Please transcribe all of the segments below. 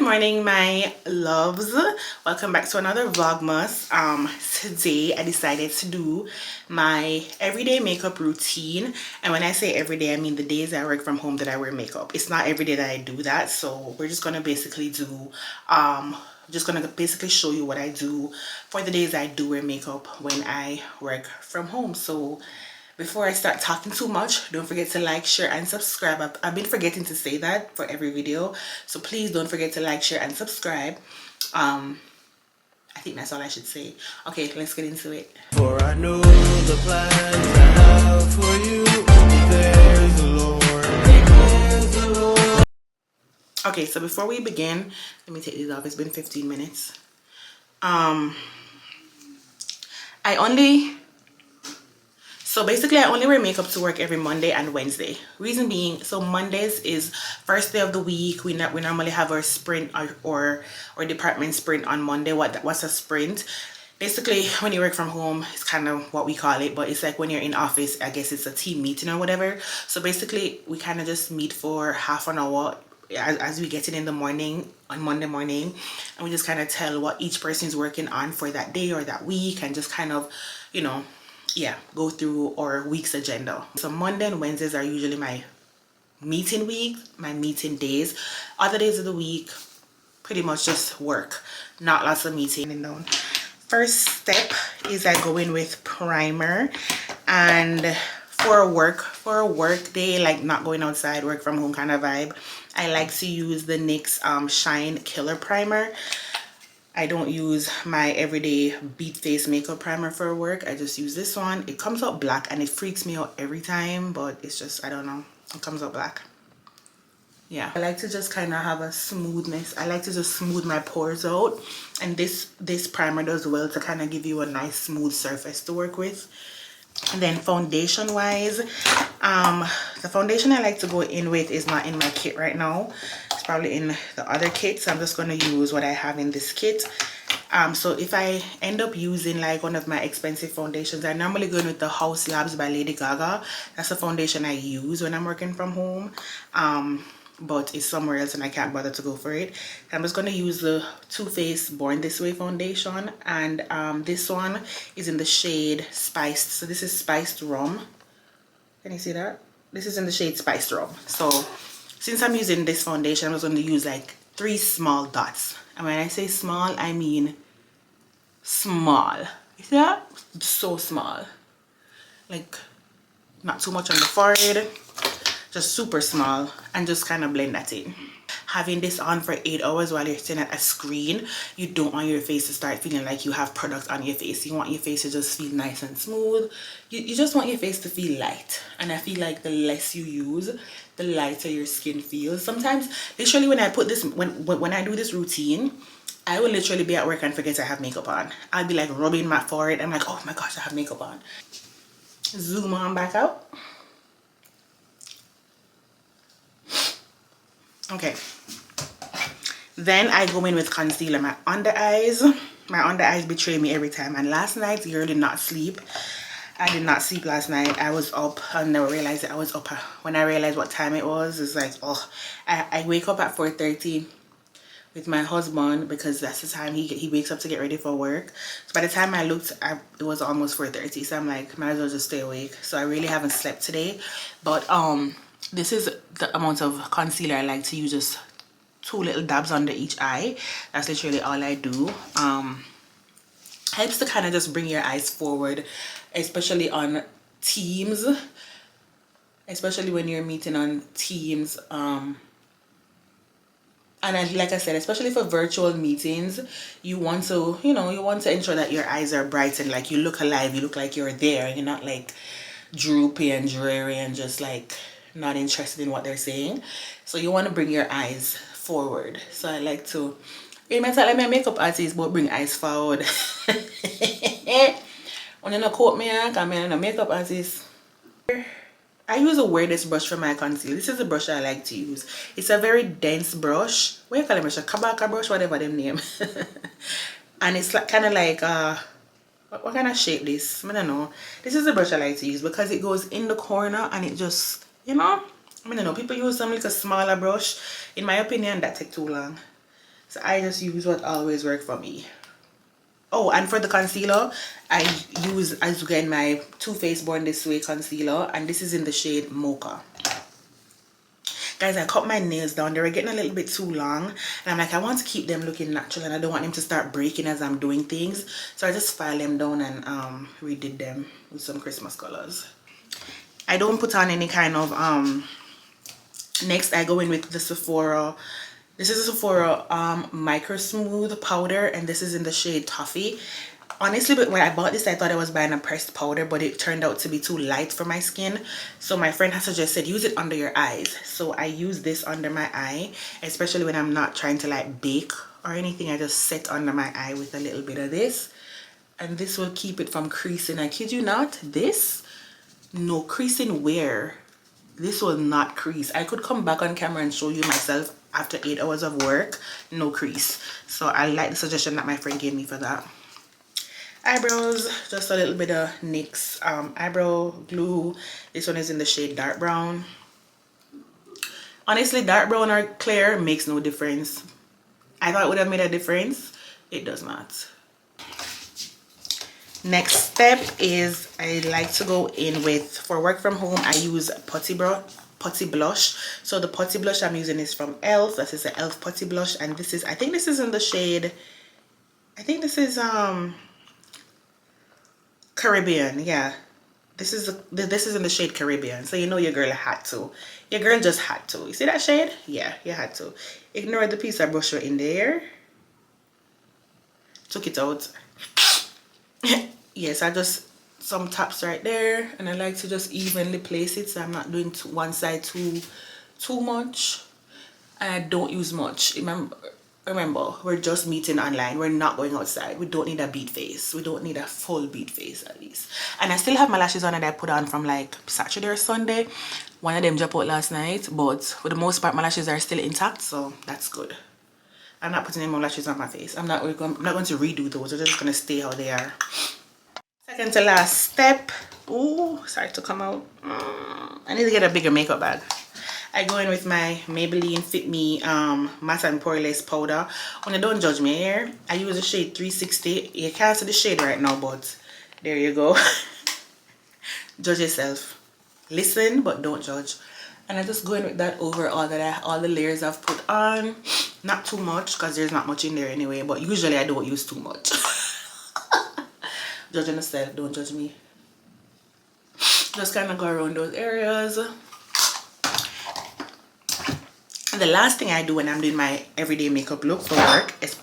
morning, my loves. Welcome back to another Vlogmas. Today I decided to do my everyday makeup routine, and when I say everyday, I mean the days I work from home that I wear makeup. It's not every day that I do that, so we're just gonna basically do show you what I do for the days I do wear makeup when I work from home. So before I start talking too much, don't forget to like, share, and subscribe. I've been forgetting to say that for every video, so please don't forget to like, share, and subscribe. I think that's all I should say. Okay, let's get into it. For I know the plans I have for you. There's the Lord. There's the Lord. Okay, so before we begin, let me take these off. It's been 15 minutes. So basically, I only wear makeup to work every Monday and Wednesday. Reason being, so Mondays is first day of the week. We normally have our sprint or department sprint on Monday. What's a sprint? Basically, when you work from home, it's kind of what we call it, but it's like when you're in office, I guess it's a team meeting or whatever. So basically, we kind of just meet for half an hour as we get in the morning on Monday morning, and we just kind of tell what each person is working on for that day or that week, and just kind of, go through our week's agenda. So Monday and Wednesdays are usually my meeting week, my meeting days. Other days of the week, pretty much just work, not lots of meeting. First step is I go in with primer, and for a work day, like not going outside, work from home kind of vibe, I like to use the NYX Shine Killer Primer. I don't use my everyday Beat Face makeup primer for work. I just use this one. It comes out black and it freaks me out every time, but it's just, I don't know, it comes out black. Yeah, I like to just kind of have a smoothness. I like to just smooth my pores out, and this primer does well to kind of give you a nice smooth surface to work with. And then foundation wise, the foundation I like to go in with is not in my kit right now. It's probably in the other kit, so I'm just going to use what I have in this kit. So if I end up using like one of my expensive foundations, I normally go in with the House Labs by Lady Gaga. That's the foundation I use when I'm working from home, but it's somewhere else and I can't bother to go for it. I'm just going to use the Too Faced Born This Way foundation, and this one is in the shade Spiced. So this is Spiced Rum. Can you see that? This is in the shade Spiced Rum. So since I'm using this foundation, I'm just going to use like 3 small dots, and when I say small, I mean small. You see that? So small, like not too much on the forehead, just super small, and just kind of blend that in. Having this on for 8 hours while you're sitting at a screen, you don't want your face to start feeling like you have product on your face. You want your face to just feel nice and smooth. You just want your face to feel light, and I feel like the less you use, the lighter your skin feels. Sometimes, literally, when I put this, when I do this routine, I will literally be at work and forget I have makeup on. I'll be like rubbing my forehead. I'm like, oh my gosh, I have makeup on. Zoom on back out. Okay, then I go in with concealer. My under eyes betray me every time, and last night girl did not sleep. I did not sleep last night. I was up. I never realized that I was up. When I realized what time it was, it's like, oh, I wake up at 4:30 with my husband, because that's the time he wakes up to get ready for work. So by the time I looked, it was almost 4:30, so I'm like, might as well just stay awake. So I really haven't slept today, but this is the amount of concealer I like to use, just 2 little dabs under each eye. That's literally all I do. Helps to kind of just bring your eyes forward, especially on Teams, especially when you're meeting on Teams. And like I said, especially for virtual meetings, you want to, you want to ensure that your eyes are bright and like you look alive, you look like you're there. You're not like droopy and dreary and just like not interested in what they're saying. So you want to bring your eyes forward. So I like to, you might tell my makeup artist, but bring eyes forward. When you not quote me, I'm a makeup artist. I use a weirdest brush for my concealer. This is the brush I like to use. It's a very dense brush. What do you call it? A Kabaka brush, whatever them name. And it's like kind of like what kind of shape this? I don't know. This is the brush I like to use because it goes in the corner and it just, I don't know. People use some like a smaller brush. In my opinion, that take too long. So I just use what always work for me. Oh, and for the concealer, I use, as you get in my Too Faced Born This Way concealer, and this is in the shade Mocha. Guys, I cut my nails down. They were getting a little bit too long, and I'm like, I want to keep them looking natural, and I don't want them to start breaking as I'm doing things. So I just filed them down and redid them with some Christmas colors. I don't put on any kind of next I go in with the Sephora. This is a Sephora Micro Smooth powder, and this is in the shade Toffee. Honestly, but when I bought this, I thought I was buying a pressed powder, but it turned out to be too light for my skin. So my friend has suggested use it under your eyes. So I use this under my eye, especially when I'm not trying to like bake or anything. I just set under my eye with a little bit of this, and this will keep it from creasing. I kid you not, this, no creasing where? This will not crease. I could come back on camera and show you myself after 8 hours of work, no crease. So I like the suggestion that my friend gave me for that. Eyebrows, just a little bit of NYX eyebrow glue. This one is in the shade dark brown. Honestly, dark brown or clear makes no difference. I thought it would have made a difference. It does not. Next step is I like to go in with, for work from home, I use putty blush. So the putty blush I'm using is from ELF. This is the ELF putty blush, and this is, I think this is in the shade, I think this is Caribbean. Yeah, this is in the shade Caribbean. So you know your girl had to. Your girl just had to. You see that shade? Yeah, you had to. Ignore the piece of brush in there. Took it out. Yes, I just some taps right there, and I like to just evenly place it so I'm not doing one side too much, and I don't use much. Remember, we're just meeting online. We're not going outside. We don't need a beat face. We don't need a full beat face at least. And I still have my lashes on that I put on from like Saturday or Sunday. One of them dropped out last night, but for the most part my lashes are still intact, so that's good. I'm not putting any more lashes on my face. I'm not going to redo those. They're just going to stay how they are. Second to last step. Ooh, sorry to come out. I need to get a bigger makeup bag. I go in with my Maybelline Fit Me matte and poreless powder. When you don't judge me here, I use the shade 360. You can't see the shade right now, but there you go. Judge yourself. Listen, but don't judge. And I just go in with that over all the layers I've put on. Not too much, because there's not much in there anyway, but usually I don't use too much. Judging yourself, don't judge me. Just kind of go around those areas. And the last thing I do when I'm doing my everyday makeup look for work is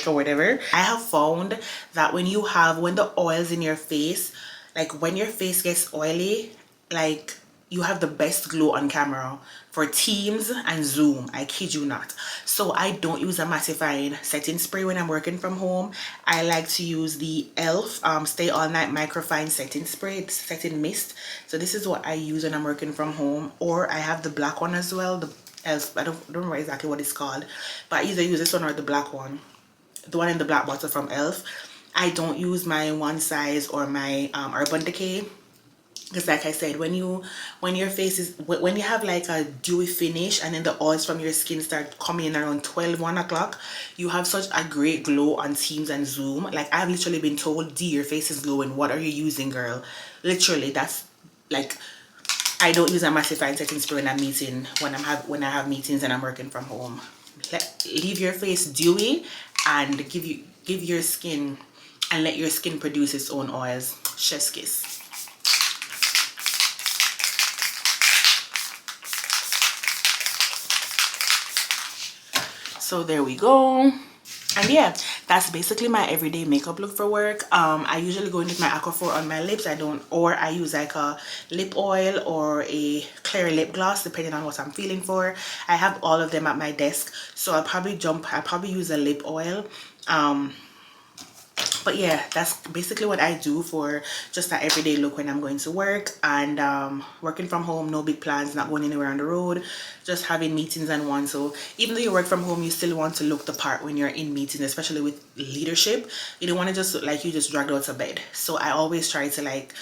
or whatever, I have found that when the oils in your face, like when your face gets oily, like you have the best glow on camera for Teams and Zoom. I kid you not. So I don't use a mattifying setting spray when I'm working from home. I like to use the ELF Stay All Night Microfine Setting Spray, setting mist. So this is what I use when I'm working from home. Or I have the black one as well, the ELF, I don't remember exactly what it's called, but I either use this one or the black one, the one in the black bottle from ELF. I don't use my One Size or my Urban Decay. Because like I said, when you have like a dewy finish and then the oils from your skin start coming in around 1 o'clock, you have such a great glow on Teams and Zoom. Like I've literally been told, D, your face is glowing. What are you using, girl? Literally, that's like, I don't use a mattifying setting spray when I have meetings and I'm working from home. Leave your face dewy and give your skin, and let your skin produce its own oils. Chef's kiss. So there we go. And yeah, that's basically my everyday makeup look for work. I usually go in with my Aquaphor on my lips. I use like a lip oil or a clear lip gloss depending on what I'm feeling for. I have all of them at my desk, so I'll probably use a lip oil But yeah, that's basically what I do for just that everyday look when I'm going to work. And working from home, no big plans, not going anywhere on the road, just having meetings and one. So even though you work from home, you still want to look the part when you're in meetings, especially with leadership. You don't want to just look like you just dragged out of bed. So I always try to like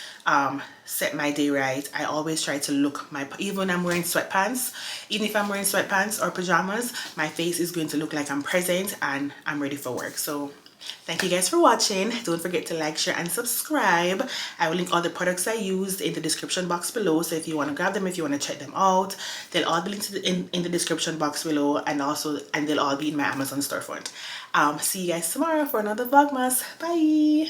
set my day right. I always try to look my, even when I'm wearing sweatpants, even if I'm wearing sweatpants or pajamas, my face is going to look like I'm present and I'm ready for work. So thank you guys for watching. Don't forget to like, share, and subscribe. I will link all the products I used in the description box below. So if you want to grab them, if you want to check them out, they'll all be linked in the description box below, and they'll all be in my Amazon storefront. See you guys tomorrow for another Vlogmas. Bye.